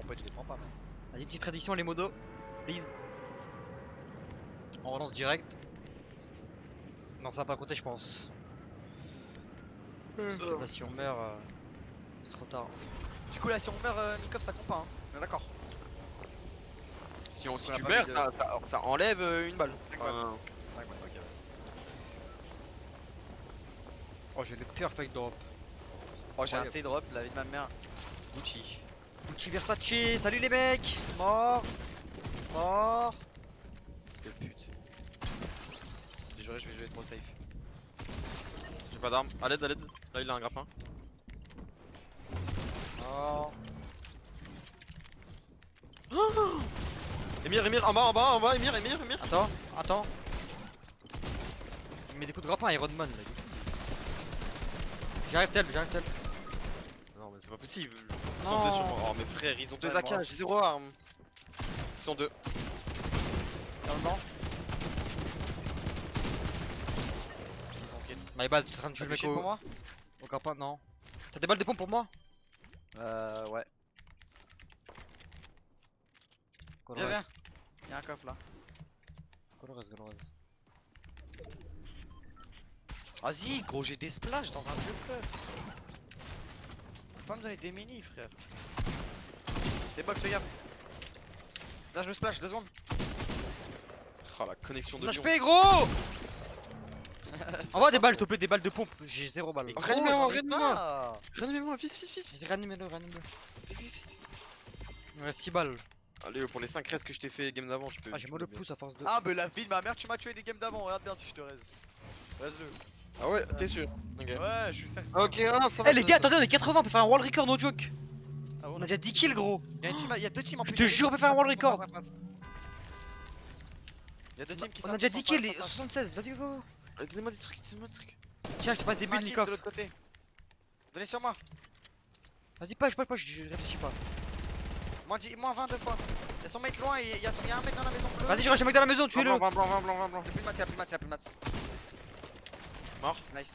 spots, je les prends pas, man. Vas-y, petite tradition, les modos. Please. On relance direct. Non, ça va pas compter, je pense. Là, si on meurt, c'est trop tard. Du coup, là, si on meurt, Nikov, ça compte pas, hein. On est d'accord. Si On tu a pas meurs, mis de- ça enlève une balle. C'est quoi Tac, ouais, ok, ouais. Oh, j'ai le pire fake drop. Oh, j'ai un Incroyable. C-drop, la vie de ma mère. Gucci. Gucci Versace, salut les mecs. Mort. Mort. Quelle pute. J'ai juré, je vais jouer trop safe. J'ai pas d'arme. À l'aide, à l'aide. Là, il a un grappin. Mort. Emir, en bas, Emir. Attends, attends. Il met des coups de grappin, Iron Man là. J'arrive tel. Non, mais c'est pas possible. Ils Non. sont deux sur moi. Oh, mes frères, ils ont deux Ouais, moi. AK, j'ai 0 arme. Ils sont deux. Normalement. My bad, tu es en train de tuer Tu le mec pour moi au grappin, non. T'as des balles de pompe pour moi? Ouais. Viens. Y'a un coffre là. Colores. Vas-y, gros, j'ai des splashes dans un vieux coffre. Faut pas me donner des mini, frère. Des box, regarde. Là, je me splash, 2 secondes. Oh, la connexion de Non, je Lyon. fais gros. Envoie des balles, s'il te plaît, des balles de pompe. J'ai 0 balles. Mais Oh, gros, réanime-moi, j'en ai réanime-moi. pas. Réanime-moi, vite. Vas-y, réanime-le. Il me reste 6 balles. Allez, pour les 5 restes que je t'ai fait game d'avant, je peux. Ah, j'ai mal le pouce à force de. Ah, mais la vie de ma mère, tu m'as tué des games d'avant. Regarde bien si je te raise. Raise-le. Ah ouais, t'es sûr? Ok. Ouais, je suis certain. Ok, non, ça va. Eh les gars, attendez, on est 80, on peut faire un world record, no joke. Ah, On a déjà 10 kills, gros. Y'a 2 teams en Je plus. te jure, on peut faire un world record. Y'a 2 teams qui On a déjà 10 kills, 76, vas-y, go. Donnez-moi des trucs. Tiens, je te passe des bulles, de Nikov. l'autre côté. Venez sur moi. Vas-y, pas, je réfléchis pas. Moins 20 deux fois. Y'a son mec loin et y'a un mec dans la maison bleue. Vas-y, je reste un mec dans la maison, tuez-le. Blanc. Y'a plus de mat. Mort. Nice.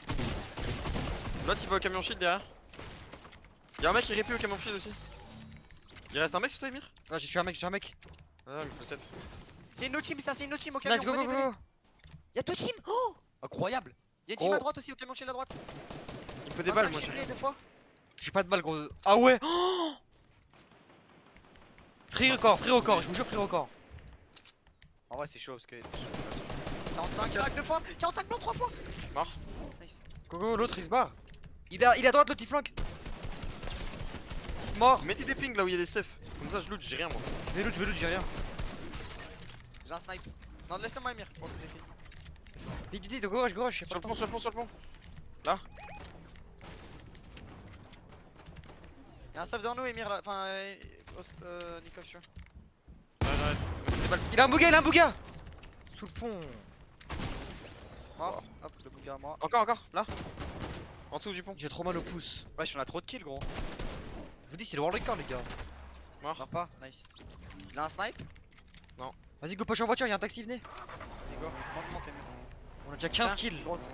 L'autre il va au camion shield derrière. Y'a un mec qui répue au camion shield aussi. Il reste un mec sur toi, Emir? Ouais, j'ai tué un mec. Ah, mais faut safe. C'est une autre team, ça, c'est une autre team au camion. Nice, go. Y'a 2 teams. Oh, incroyable. Y'a une team Gros. à droite aussi au camion chez la droite. Il me faut des balles, moi j'ai rien. 2 fois. J'ai pas de balles, gros. Ah ouais. Oh, free record, je vous jure, free record. En vrai, c'est chaud parce que. 45, crack 2 fois. 45 blanc 3 fois. Mort. Nice. Go, l'autre il se barre. Il est à droite, l'autre il flanque. Mort. Mettez des pings là où il y a des stuff. Comme ça je loot, j'ai rien moi. Je vais loot, j'ai rien. J'ai un snipe. Non, laisse-le moi, Emir. Pour le défi. Vite, vite, go rush, je sais Sur pas. le pont. Y'a un stuff dans nous, Emir là. Enfin, Nikov, tu vois. J'arrête. Mettez des balles. Il a un bouga. Sous le pont. Mort. Hop, le bouga mort. Encore, là. En dessous du pont. J'ai trop mal au pouce. Wesh, on a trop de kills, gros. Je vous dis, c'est le world record, les gars. Meurs pas. Nice. Il a un snipe. Vas-y, go, poche en voiture, y'a un taxi, venez. Let's go. Monte, Emir. On a déjà 15 Tiens, kills. Grosse.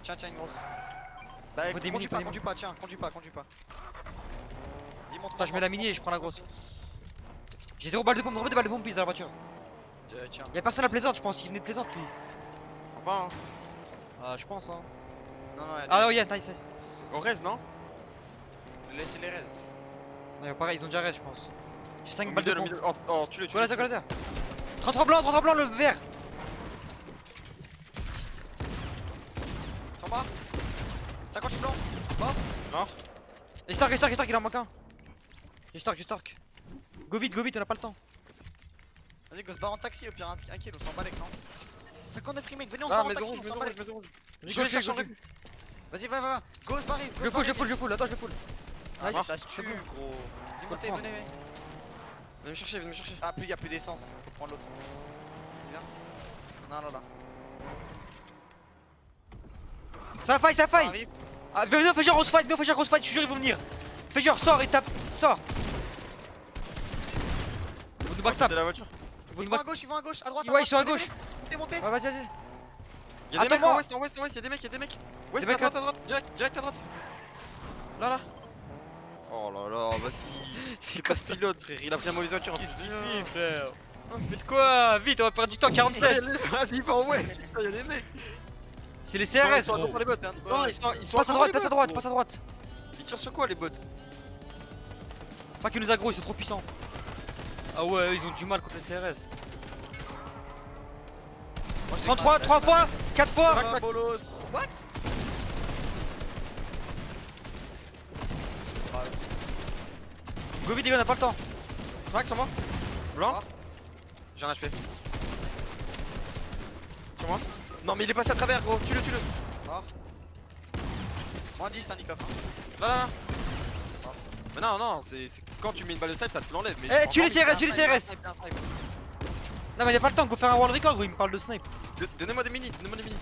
Tiens, une grosse. Bah, Faut des mini, conduis pas, tiens, conduis pas. Dis-moi. Attends, je mets la mini et je prends la grosse. J'ai 0 balles de pompe, remets des balles de pompe, please, dans la voiture. Tiens. Y'a personne à Plaisante, je pense, il venait de Plaisante, lui. Enfin, hein. Ah, je pense, hein. Non, Ah, oh, yeah, nice. On reste, non? laissez les res. Ouais, pareil, ils ont déjà reste, je pense. J'ai 5 Au balles de milieu, pompe. Oh, tu le. Voilà, ça, 33 blanc, le vert. Sur moi. 50 blanc. Mort. Mort. Et Stark, il en manque un. J'ai Stark. Go vite, on a pas le temps. Vas-y, go se barre en taxi, au pire, un kill, on s'en bat les clans. 59 remakes, venez, on se Ah, barre en mais taxi, rouge, on s'en bat les clans. Je vais chercher en réput. Vas-y, va. Go se barrer. Je full, attends, je full. Ah, Nice. ça se tue, gros. Vas-y, montez, Faut le venez. Viens me chercher. Ah, y'a plus d'essence. Faut prendre l'autre. Viens. Non, là. Ça faille. Ça arrive. Ah, venez, fais genre grosse fight, je te jure, ils vont venir. Fais genre, sors et tape, sors. Vous nous backstab. De la voiture. Vous Ils nous vont à backstab. gauche, à droite. Ouais, ils sont à gauche. Montez. Ouais, vas-y. Y'a des mecs Attends-moi. en ouest, y'a des mecs. West, Des mecs à droite, direct à droite. Là. Oh là là, vas-y. C'est pas quoi ça? pilote, frère. Il a pris la mauvaise voiture en Qu'est-ce plus. qu'il fait, frère? Faites quoi? Vite, on va perdre du temps, 47. Vas-y, va en ouest. Putain, y'a des mecs. C'est les Ils CRS, sont gros. devant les bots, hein. Non, ils sont Passe à devant droite, les passe à bots, droite, gros. passe à droite. Ils tirent sur quoi les bots? Pas qu'ils nous aggro, ils sont trop puissants. Ah ouais, ils ont du mal contre les CRS. Moi, je 33, 3 fois, 4 fois. Ah, bolos. What? Go vite, les gars, on a pas le temps. Crack sur moi. Blanc. Mort. J'ai un HP. Sur moi. Non, mais il est passé à travers, gros. Tue-le, tue-le. Mort. Moins 10, hein, Nikoff. Hein. Là, là, là. Mais non, non, c'est quand tu mets une balle de snipe, ça te l'enlève. Mais Eh, tu les CRS, Un tu les snipe, un CRS. snipe, un snipe. Non, mais y'a pas le temps, go faire un wall record, gros, il me parle de snipe. Donnez-moi des mini, donnez-moi des mini.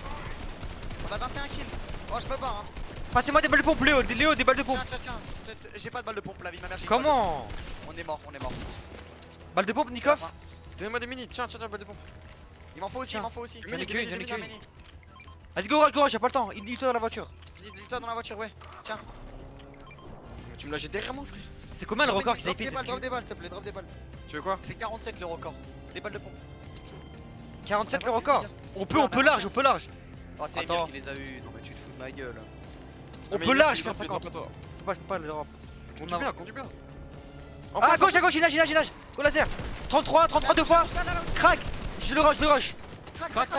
On a 21 kills. Oh, je peux pas, hein. Passez-moi des balles de pompe, Léo, des balles de pompe. Tiens. J'ai pas de balle de pompe, la vie de ma mère. j'ai Comment? pas de- On est mort, on est mort. Balle de pompe, Nikoff? Donnez-moi des mini. Tiens, balle de pompe. Il m'en faut aussi, Tiens. il m'en faut aussi. J'en ai qu'une, j'en ai qu'une. Mini. Vas-y, go, y'a pas le temps, il toi dans la voiture. Vas-y, dis-toi dans la voiture, ouais. Tiens. Tu me l'as jeté derrière moi, frère. C'est combien le record qu'ils Drop avaient des fait? balles, drop des balles, s'il te plaît, drop des balles. Tu veux quoi? C'est 47 le record. Des balles de pompe. 47 le Ah, record. c'est On peut large, on peut large. Oh, c'est Attends. Emir qui les a eu. Non, mais tu te fous de ma gueule. On peut large faire 50. Toi. Je peux pas le drop. Conduis bien, conduis bien. En Ah, face, à gauche, il nage. Go laser. 33 deux fois. Crack. Je le rush. Crac.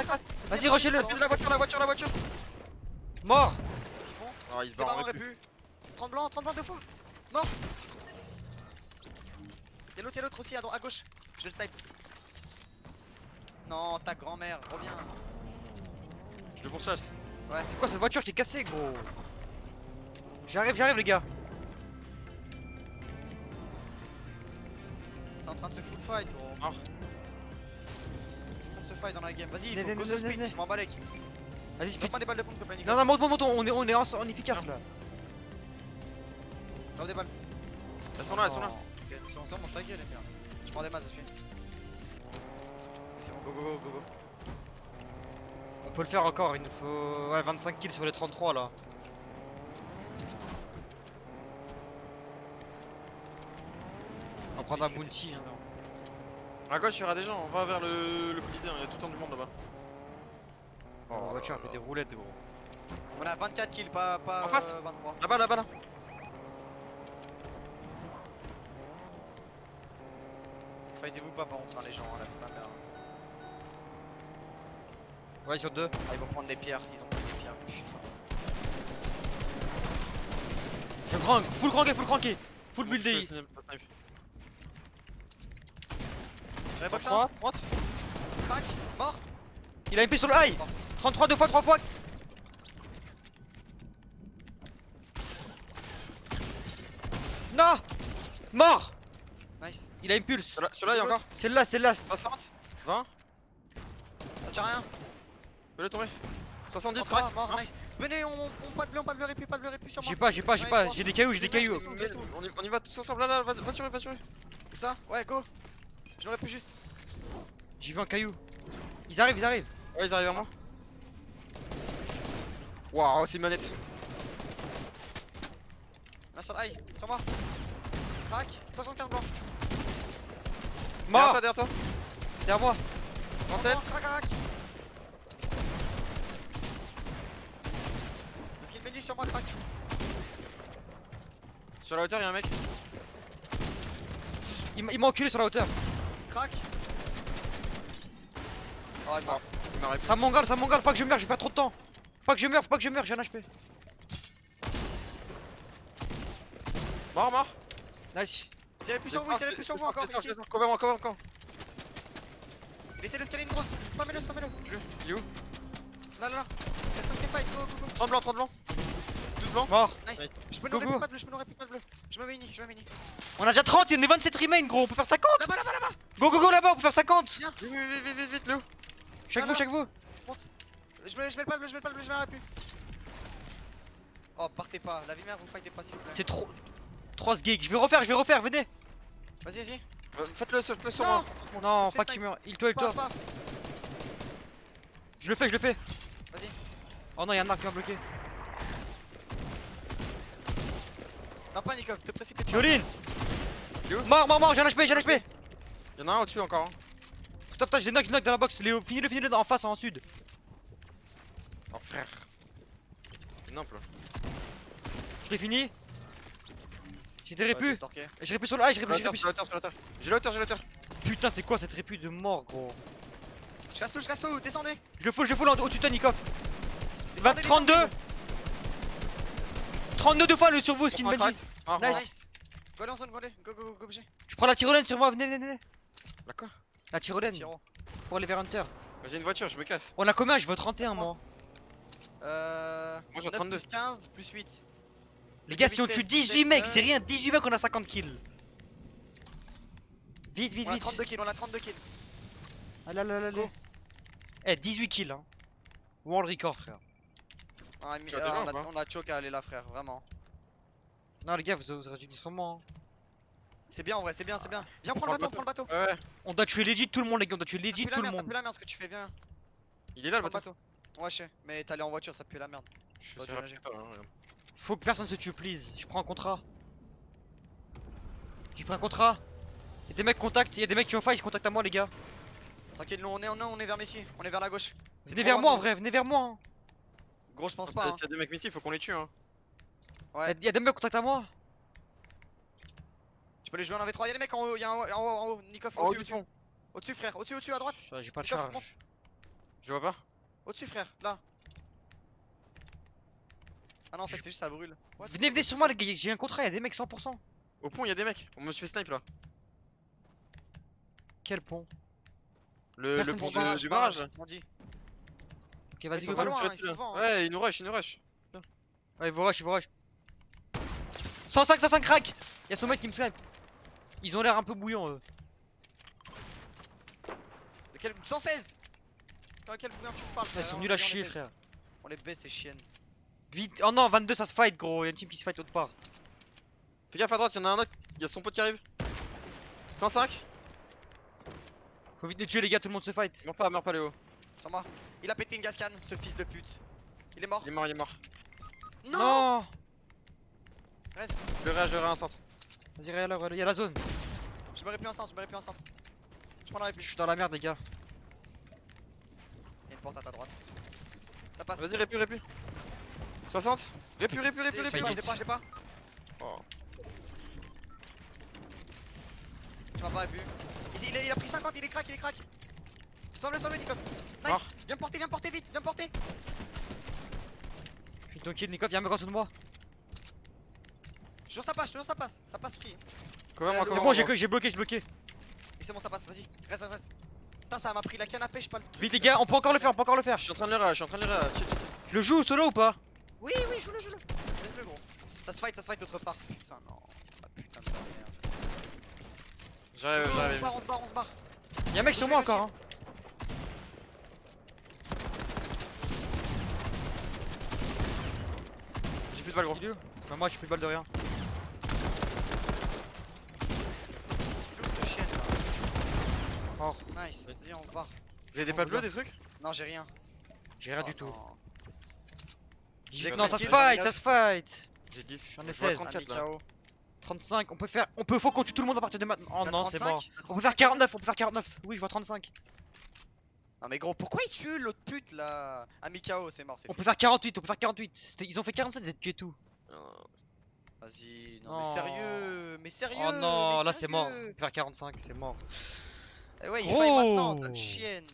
Vas-y, rushez-le. La voiture. Mort. Siphon. Ah, il C'est va pas en aurait répu. pu. 30 blancs deux fois. Mort. Y'a l'autre aussi à gauche. Je vais le snipe. Non, ta grand-mère, reviens. Je le pourchasse. C'est quoi cette voiture qui est cassée, gros? J'arrive, les gars. C'est en train de se full fight, gros. Mort. Tout le monde se fight dans la game. Vas-y, Né, faut né, go né, the né, split, né. je m'en balèque. Vas-y, speed. Donne-moi des balles de pompe, s'il te plaît, Nico. Non, monte, on est efficace là. Drop des balles. Elles sont là. Ok, si on sort, monte ta gueule, les gars. Je prends des masses, je suis. C'est bon, go. On peut le faire encore, il nous faut 25 kills sur les 33 là. On va prendre un Qu'est-ce que bounty. c'est Hein. À gauche, il y aura des gens. On va vers le Colisée. Il y a tout le temps du monde là-bas. La voiture elle fait des roulettes, gros. On a 24 kills, pas En face. 23. Là-bas. Fightez-vous pas par contre, hein, les gens, la vie de ma mère. Ouais, sur 2. Ah, ils vont prendre des pierres, ils ont pris des pierres. Putain. Je crank, full cranké. Full build DI. J'avais box 1, Droite. crack, mort. Il a MP sur le high. 33 2 fois, 3 fois. Non. Mort. Nice. Il a impulse. Celui-là, il y a encore C'est le last. 60 20 Ça tient rien. Fais-le tomber. 70 Encore, crack. mort, nice. Venez, on pas de bleu répu sur moi. J'ai pas. J'ai des cailloux, On y va tous ensemble. Là, va sur eux. Où ça? Ouais, go. Je l'aurais pu juste. J'ai vu un caillou. Ils arrivent. Ouais, ils arrivent vers moi. Waouh, c'est une manette. Là sur l'ail, sur moi. Crack, 75 blancs. Mort. Derrière toi. Derrière moi. 37. Crack. Parce qu'il fait du sur moi, crack. Sur la hauteur, il y a un mec. Il m'a enculé sur la hauteur. Crack. Oh, il mort. Il m'a répondu. Ça m'engale, pas que je meurs, j'ai pas trop de temps. Faut pas que je meurs, j'ai un HP. Mort. Nice. Tirez plus sur vous, tirez plus sur vous encore. Ici. Cover. Il essaie de scaler une grosse. Spammez-le. Il est où? Là. Personne s'est fight, go. 30 blancs. 12 blancs. Mort. Nice. Nice. Je me Go, n'aurais go. pas de bleu, Je me mets mini. On a déjà 30, il y en a 27 remain, gros, on peut faire 50. Là-bas. Go là-bas, on peut faire 50. Vite, Léo. Chaque Là, vous. Je mets pas le bleu, je m'arrête plus. Oh, partez pas. La vie mère, vous fightez pas s'il vous plaît. C'est trop. 3 gigs. Je vais refaire, venez. Vas-y. Faites-le sur Non. moi. Non, Je fais pas que tu snipe. meurs. Il toi. Paf. Je le fais. Vas-y. Oh non, y'a un arc qui m'a bloqué. Non, pas Nikov, te précipite pas. Joline. Il est où? Mort, j'ai un HP, j'ai un HP. Y'en a un au-dessus encore. Hein. Stop, je les knock dans la box. Léo, finis-le en face, en sud. Oh frère. Non, là. Je l'ai fini. J'ai des Ouais, répus. t'es sorqué. J'ai répus sur le. Ah, j'ai Sur la répus. hauteur, sur la hauteur. J'ai la hauteur, j'ai la hauteur. Putain, c'est quoi cette répus de mort, gros? Je casse tout, descendez. Je le full au-dessus de toi, Nikov. Descendez, 32. descendez. 32 deux fois le sur vous, On skin prend un Benji. crack. Ah, Nice. Nice. Go allez en zone, go allez. Go, objet. Je prends la tyrolienne sur moi, venez. Là quoi? La tyrolienne Tiro. pour aller vers Hunter. J'ai une voiture, je me casse. On a combien? Je veux 31 moi. Moi j'ai 9 32. plus 15 plus 8. Les gars, si on tue 18 mecs, c'est rien. rien. 18 mecs, on a 50 kills. Vite. On a 32 kills, on a 32 kills. Allez. Go. Eh, 18 kills hein. World record, frère. Ah, Tu as des gens ou pas on a choc à aller là, frère, vraiment. Non, les gars, vous aurez dû sur moi. Hein. C'est bien en vrai, c'est bien. Viens, prends le bateau. Ouais. On doit tuer legit tout le monde, les gars. On doit tuer Ça legit pue la tout le merde, ça monde. pue la merde ce que tu fais, viens. Il est là le Prends le bateau. bateau. Ouais, je sais, mais t'es allé en voiture, ça pue la merde. Je suis Dois sûr déménager. que toi, hein, regarde. Faut que personne se tue, please. Je prends un contrat. J'ai pris un contrat. Y'a des mecs contact, y'a des mecs qui ont failli, ils contactent à moi, les gars. Tranquille, nous on est vers Messi, on est vers la gauche. Venez vers moi en vrai, venez vers moi. Hein. Gros, je pense pas. Hein. S'il y a des mecs ici, faut qu'on les tue. Hein. Ouais. Y'a des mecs qui contactent à moi. Tu peux les jouer en 1v3, y'a des mecs en haut, y'a en haut, Nikov, En haut au-dessus, du pont. au-dessus, frère, au-dessus, à droite. J'ai pas de Nikov, charge. monte. Je vois pas. Au-dessus, frère, là. Ah non, en fait, c'est juste ça brûle. What? Venez sur moi, les gars, j'ai un contrat, y'a des mecs 100%. Au pont, il y a des mecs. On me fait snipe là. Quel pont? Le Personne pont ne voit. du barrage. On dit. Ok, vas-y, Ils sont go, pas go. loin, hein, ils sont devant. Hein. Ouais, ils nous rush. Ouais, il vous rush. 105 crack. Y'a son mec qui me snipe. Ils ont l'air un peu bouillants, eux. De quel 116. Dans quel bouillon tu me parles? Ils frère, sont on nuls à les chier, baisse. frère. On les baisse, ces chiennes. Vite. Oh non, 22, ça se fight, gros. Y'a une team qui se fight autre part. Fais gaffe à droite, y'en a un autre. Y'a son pote qui arrive. 105. Faut vite les tuer, les gars, tout le monde se fight. Meurs pas Léo. Sur moi. Il a pété une gascane, ce fils de pute. Il est mort. Il est mort. Non. Reste. Je le instant. Vas-y, regarde, y'a la zone. Je me répuis en centre, Je prends la Je répuie. suis dans la merde, les gars. Y'a une porte à ta droite. Ça passe. Vas-y, répu. 60. Répu. Je l'ai pas. Oh. Tu m'as pas vu. Il a pris 50, il est crack. Spawn-le, Nikov. Nice. Mort. Viens me porter vite, viens me porter. Je suis tranquille, Nikov, y'a un mec en dessous de moi. Toujours ça passe. Ça passe free. Cover-moi, C'est C'est cover-moi. bon, j'ai bloqué. Et c'est bon, ça passe, vas-y. Reste. Putain, ça m'a pris la canne à pêche, pas le truc. Vite, les gars, on peut encore le faire. Je suis en train de le rage. Je le joue solo ou pas? Oui, joue-le. Laisse-le, gros. Ça se fight autre part. Putain, non. Ah, putain de merde. J'arrive. On se barre. Y'a un mec sur moi encore. Hein. J'ai plus de balles, gros. Il est où? Bah, moi, j'ai plus de balle de rien. Plus de chienne là. Mort. Nice. Vas-y, on se barre. Vous avez des balles bleues, des trucs? Non, j'ai rien. J'ai rien Oh, du tout. non. J'ai Non, ça se tranquille, fight. J'ai 10. J'en ai Je vois 16. 34 là. KO. 35, faut qu'on tue tout le monde à partir de maintenant. Oh T'as non, c'est 35? mort. T'as On peut faire 35? 49. Oui, je vois 35. Non mais gros, pourquoi il tue l'autre pute là? Mikao, c'est mort, c'est On fini. peut faire 48. Ils ont fait 47, ils ont tué tout. Vas-y, Non. mais sérieux, Oh non, mais là c'est mort. On sérieux. peut faire 45, c'est mort. Eh ouais, il Gros. faille maintenant, t'as une chienne.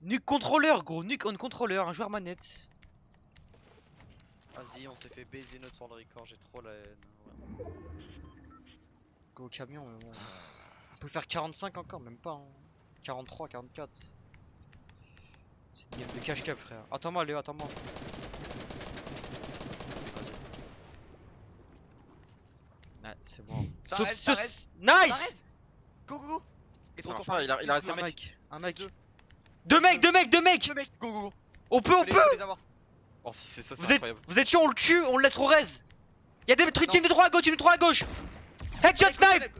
Nuke contrôleur, gros. Nuke on contrôleur, un joueur manette. Vas-y, on s'est fait baiser notre world record, j'ai trop la haine. Ouais. Go au camion, mais bon. On peut faire 45 encore, même pas. Hein. 43, 44. C'est une game de cash cap, frère. Attends-moi, Léo, attends-moi. Ouais, c'est bon. Ça Sauf reste, ce- ça reste. Nice! Arrête. Go. Et Ça marche pas, il reste Un un mec. mec, un mec. Deux. Deux mecs! Deux mecs, go. On peut! Les avoir. Oh, si c'est ça, Vous c'est incroyable. Vous êtes chaud, on le tue, on le laisse au res. Y'a des trucs, team de 3 à gauche, Headshot snipe!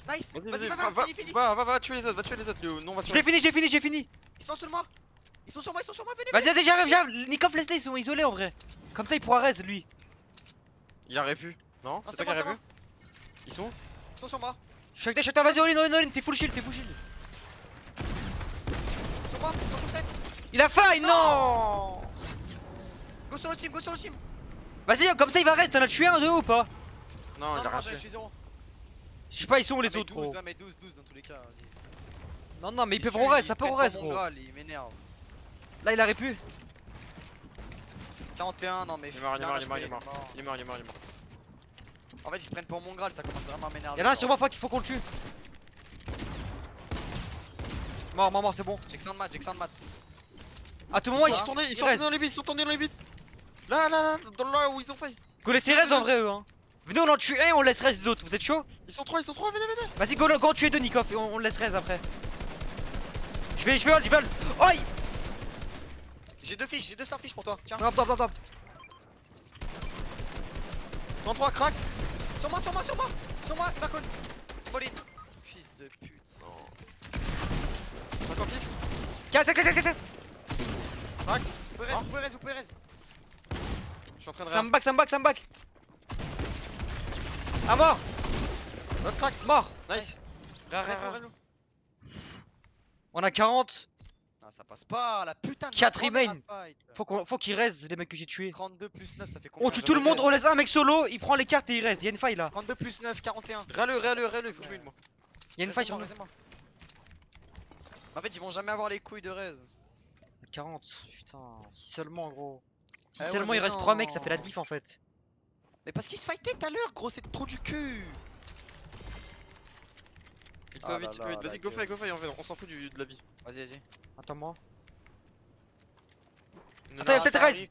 Nice. Vas-y, Va, fini. va tuer les autres, Léo. Non, on va se J'ai fini. Ils sont sur moi. Ils sont sur moi, venez. Vas-y, j'arrive. Nikov, laisse-les, ils sont isolés en vrai. Comme ça, il pourra res lui. Il a répu. Non, c'est c'est toi moi, qui c'est as vu. Ils sont où? Ils sont sur moi. Je suis avec toi, vas-y, all-in, t'es full shield, t'es full shield. Sur moi, 67. Il a failli, non. Go sur le team, go sur le team. Vas-y, comme ça il va rester, t'en as tué un de haut ou pas? Non, Non, il a non, rien j'ai fait. tué 0. Je sais pas, ils sont où les Ah, mais autres 12, gros? ouais, mais 12 dans tous les cas, vas-y. Non, non, mais ils peuvent se en tuent, reste, ils ça se peut en prennent reste pour mon gros. Graal, il m'énerve. Là il aurait pu. 41, non mais. Il est mort, il est non, mort, je il est peux- mort. Il est mort, il est mort, il est mort. En fait, ils se prennent pour mon Graal, ça commence vraiment à m'énerver. Y'en a un genre. sur moi, faut qu'il faut qu'on le tue. Mort, c'est bon. J'ai que 100 de maths, j'ai que 100 de maths. À tout moment, Ils ils sont sont tournés, ils ils sont restent. tournés dans les bits, ils sont tournés dans les bits. Là, dans là où ils ont failli. Go les reste en vrai eux hein. Venez on en tue un et on laisse reste les autres, vous êtes chaud? Ils sont trois, venez. Vas-y go tuer deux Nikov et on laisse reste après. Je vais hold. Oi. J'ai 2 fiches, j'ai 2 starfish pour toi. Tiens, Drop. 103, crack. sur moi, il va con. Bolide. Fils de pute. 56. Casse. Crack. Vous pouvez res. Je suis en train de Ça rire. me back. Ah mort. L'autre crack. Mort. Nice. Reste-nous. On a 40. Ah, ça passe pas, la putain de. 4 ma première remain. fight. Faut qu'ils restent les mecs que j'ai tués. 32 plus 9, ça fait combien? On tue tout le monde, on laisse un mec solo, il prend les cartes et il reste. Y'a une faille là. 32 plus 9, 41. Râle-le, il faut que je mette moi. Y'a une faille sur nous. Reste-moi. En fait, ils vont jamais avoir les couilles de raise. 40. Putain, si seulement gros. Si Ah ouais, seulement mais il reste non. 3 mecs, ça fait la diff en fait. Mais parce qu'ils se fightaient tout à l'heure, gros, c'est trop du cul. Il-toi Ah vite, là là, Vas-y, la go gueule. fight, on s'en fout de la vie. Vas-y. Attends-moi. Non, Attends, y'a non, peut-être ça Rise. arrive.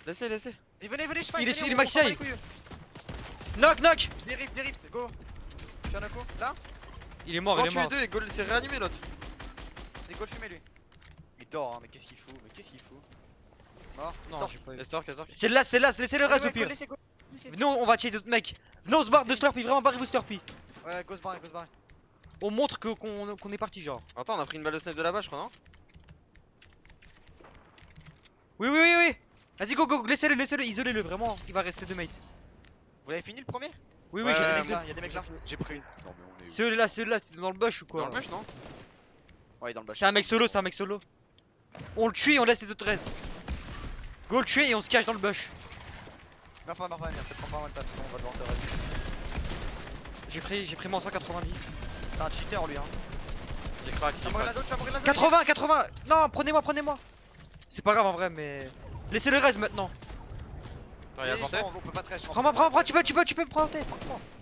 Laissez. Venez, je fight. Il est- venez, il est on maxi prend pas high. les couilles. Knock. Les rifts, go. Tu as un coup là? Il est mort, Non, il est tu es mort. deux et Gold s'est réanimé l'autre. C'est go le fumer lui. Il dort, hein, mais qu'est-ce qu'il fout? Mort. Non, j'ai pas eu. Estor. C'est là, laissez-le reste au pire. Laissez go. Venez, on va tuer d'autres mecs. Venez, on se barre de Slurpee, vraiment barrez-vous Slurpee. Ouais, go se barrer. On montre qu'on est parti genre. Attends, on a pris une balle de snipe de là-bas, je crois, non? Oui. Vas-y, go, laissez-le, isolez-le, vraiment. Il va rester 2 mates. Vous l'avez fini le premier? Oui, Ouais, Y'a j'ai des mecs là, y'a des mecs là. J'ai pris une. Non, mais on est où? Celui-là, c'est dans le bush ou quoi? Dans le bush, non? Ouais, dans le bas. C'est un mec solo. On le tue et on laisse les autres restes. Go le tuer et on se cache dans le bush. Meurs pas, peut-être pas one tap, sinon on va devoir te reste. J'ai pris mon 190. C'est un cheater lui, hein. J'ai crack, Tu vas mourir la zone, 80. Non, prenez-moi. C'est pas grave en vrai, mais laissez le reste maintenant. Attends, y'a porté. On peut pas trash. Prends, tu peux me prendre.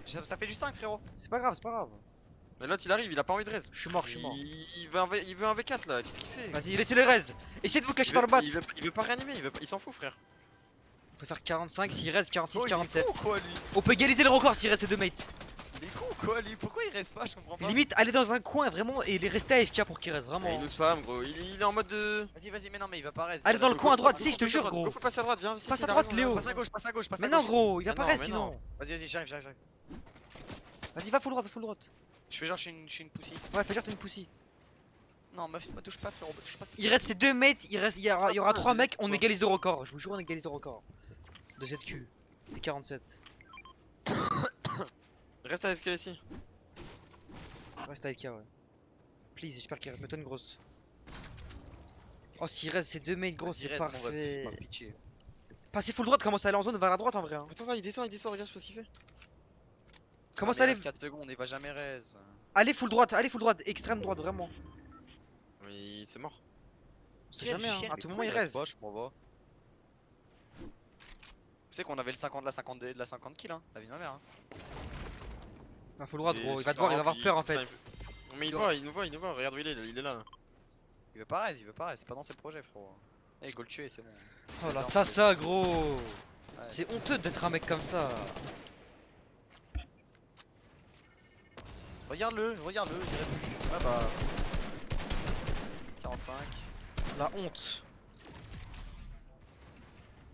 Ça fait du 5, frérot. C'est pas grave. Mais l'autre il arrive, il a pas envie de raise. Je suis mort. Il veut un V4 là, qu'est-ce qu'il fait? Vas-y, laissez le reste. Essayez de vous cacher dans le bat. Il veut pas réanimer, il s'en fout, frère. On peut faire 45, s'il reste 46, Oh, il est 47. con, quoi, lui. On peut égaliser le record s'il reste 2 mates. Il est con, quoi, lui. Pourquoi il reste pas? Je comprends pas. Limite, aller dans un coin vraiment et les rester AFK pour qu'il reste Mais vraiment. il nous spam, gros. Il est en mode de. Vas-y, mais non, mais il va pas reste. Allez dans le coin à droite, si je te jure, Go, gros. faut passer à droite, viens. Passe à droite, Léo. Passe à gauche. Mais non, gros, il va Mais pas non, rester mais sinon. Vas-y, j'arrive. Vas-y, va full droite. Je fais genre, je suis une pussy. Ouais, fais genre t'es une pussy. Non, meuf, me touche pas, frérot. Touche pas. Il reste ces 2 mates, il y aura 3 mecs, on égalise le record. Je vous jure, on égalise le record. De cette Q. C'est 47. Reste AFK ici. Reste AFK, ouais. Please, j'espère qu'il reste. Mets-toi une grosse. Oh, s'il reste ces 2 mates, gros, c'est parfait. Pitié. Passez full droite, commence à aller en zone vers la droite en vrai. Hein. Attends, il descend, regarde ce qu'il fait. Commence à aller. 4 secondes, il va jamais raise. Allez full droite, extrême droite, vraiment. Mais c'est mort. On sait jamais, hein. À tout moment il reste. Tu sais qu'on avait le 50 de la 50 de la 50 kills, hein. La vie de ma mère, hein. Ah, full droite, Et gros, il ce va te sera voir, il va avoir rempli, peur en fait. Mais il nous voit, regarde où il est là. Il veut pas raise, c'est pas dans ses projets, frérot. Eh, go le tuer, c'est bon. Oh là, ça, gros. Ouais. C'est honteux d'être un mec comme ça. Regarde-le, il irait plus. Ah bah. 45. La honte.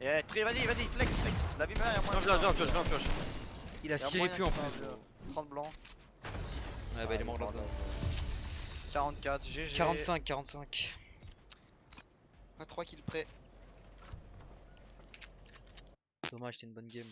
Et vas-y, flex. La vie de ma mère, moi. Viens, pioche. Il a ciré plus en plus. 30 blancs. Ouais, bah il est mort là. 44, GG. 45. À 3 kills près. Dommage, c'était une bonne game.